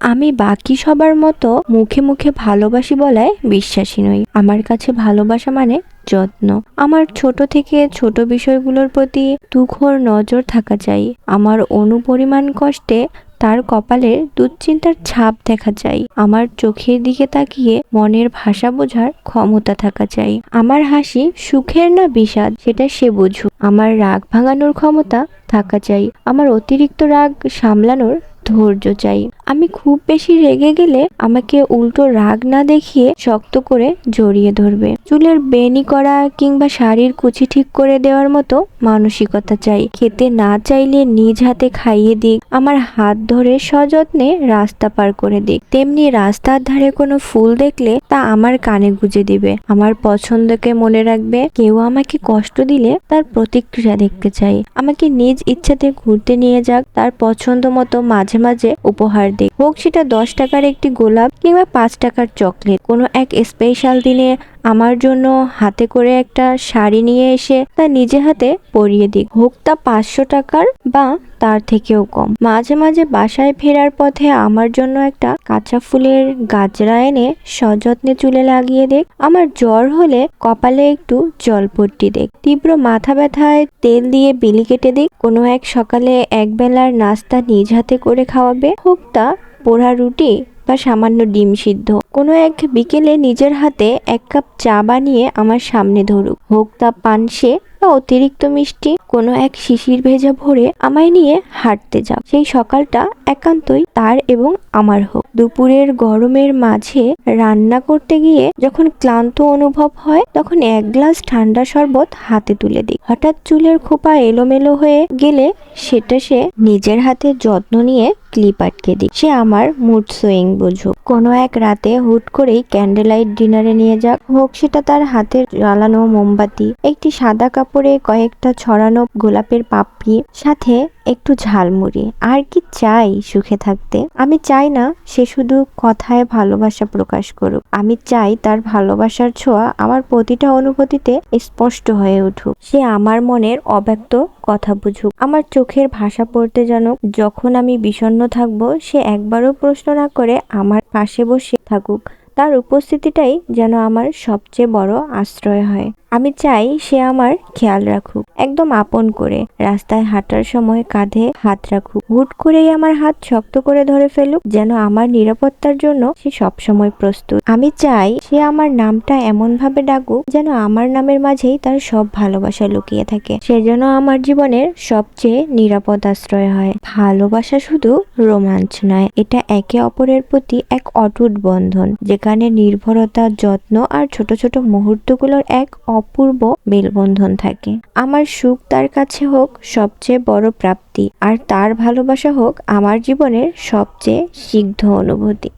আমি বাকি সবার মতো মুখে মুখে ভালোবাসি বলায় বিশ্বাসী নই। আমার কাছে ভালোবাসা মানে যত্ন। আমার ছোট থেকে ছোট বিষয়গুলোর প্রতি তুখোড় নজর থাকা চাই। আমার অনুপরিমাণ কষ্টে তার কপালের দুশ্চিন্তার ছাপ দেখা চাই। আমার চোখের দিকে তাকিয়ে মনের ভাষা বোঝার ক্ষমতা থাকা চাই। আমার হাসি সুখের না বিষাদ সেটা সে বুঝুক। আমার রাগ ভাঙানোর ক্ষমতা থাকা চাই। আমার অতিরিক্ত রাগ সামলানোর ধৈর্য চাই। আমি খুব বেশি রেগে গেলে আমাকে উল্টো রাগ না দেখিয়ে শক্ত করে জড়িয়ে ধরবে। চুলের বেনি করা কিংবা শাড়ির কুচি ঠিক করে দেওয়ার মতো মানসিকতা চাই। খেতে না চাইলে নিজ হাতে খাইয়ে দিক। আমার হাত ধরে সযত্নে রাস্তা পার করে দিক। তেমনি রাস্তার ধারে কোনো ফুল দেখলে তা আমার কানে গুঁজে দিবে। আমার পছন্দকে মনে রাখবে। কেউ আমাকে কষ্ট দিলে তার প্রতিক্রিয়া দেখতে চাই। আমাকে নিজ ইচ্ছাতে ঘুরতে নিয়ে যাক। তার পছন্দ মতো মাঝে মাঝে উপহার দিক। হোক সেটা 10 টাকার একটি গোলাপ কিংবা 5 টাকার চকলেট। কোনো এক স্পেশাল দিনে আমার জন্য হাতে করে একটা শাড়ি নিয়ে এসে তা নিজে হাতে পরিয়ে দিক। হোক তা 500 টাকার বা তার থেকেও কম। মাঝে মাঝে বাসায় ফেরার পথে আমার জন্য একটা কাঁচা ফুলের গাজরা এনে সযত্নে চুলে লাগিয়ে দেখ। আমার জ্বর হলে কপালে একটু জলপট্টি দেখ। তীব্র মাথা ব্যথায় তেল দিয়ে বিলি কেটে দিক। কোনো এক সকালে একবেলার নাস্তা নিজ হাতে করে খাওয়াবে। হোক তা পোড়া রুটি বা সামান্য ডিম সিদ্ধ। কোনো এক বিকেলে নিজের হাতে 1 কাপ চা বানিয়ে আমার সামনে ধরুক। হোক তা পানসে বা অতিরিক্ত মিষ্টি। কোনো এক শিশির ভেজা ভোরে আমায় নিয়ে হাঁটতে যাও। সেই সকালটা একান্তই তার এবং আমার হোক। দুপুরের গরমের মাঝে রান্না করতে গিয়ে যখন ক্লান্ত অনুভব হয় তখন 1 গ্লাস ঠান্ডা শরবত হাতে তুলে দিই। হঠাৎ চুলের খোপা এলোমেলো হয়ে গেলে সেটা সে নিজের হাতে যত্ন নিয়ে ক্লিপ আটকে দিক। সে আমার মুড সুইং বুঝুক। কোনো এক রাতে হুট করেই ক্যান্ডেল লাইট ডিনারে নিয়ে যাক। হোক সেটা তার হাতের জ্বালানো মোমবাতি, একটি সাদা কাপড়ে কয়েকটা ছড়ানো গোলাপের পাপড়ি, সাথে একটু ঝালমুড়ি। আর কি চাই সুখে থাকতে? আমি চাই না সে শুধু কথায় ভালোবাসা প্রকাশ করুক। আমি চাই তার ভালোবাসার ছোঁয়া আমার প্রতিটা অনুভূতিতে স্পষ্ট হয়ে উঠুক। সে আমার মনের অব্যক্ত কথা বুঝুক। আমার চোখের ভাষা পড়তে জানুক। যখন আমি বিষণ্ণ থাকবো সে একবারও প্রশ্ন না করে আমার পাশে বসে থাকুক। তার উপস্থিতিটাই যেন আমার সবচেয়ে বড় আশ্রয় হয়। আমি চাই সে আমার খেয়াল রাখুক, একদম আপন করে। রাস্তায় হাঁটার সময় কাঁধে হাত রাখুক। হুট করেই আমার হাত শক্ত করে ধরে ফেলুক, যেন আমার নিরাপত্তার জন্য সে সবসময় প্রস্তুত। আমি চাই সে আমার নামটা এমন ভাবে ডাকুক যেন আমার নামের মাঝেই তার সব ভালোবাসা লুকিয়ে থাকে। সে যেন আমার জীবনের সবচেয়ে নিরাপদ আশ্রয় হয়। ভালোবাসা শুধু রোমাঞ্চ নয়, এটা একে অপরের প্রতি এক অটুট বন্ধন, যেখানে নির্ভরতা, যত্ন আর ছোট ছোট মুহূর্তগুলোর এক অপূর্ব মেলবন্ধন থাকে। আমার সুখ তার কাছে হোক সবচেয়ে বড় প্রাপ্তি, আর তার ভালোবাসা হোক আমার জীবনের সবচেয়ে সিদ্ধ অনুভূতি।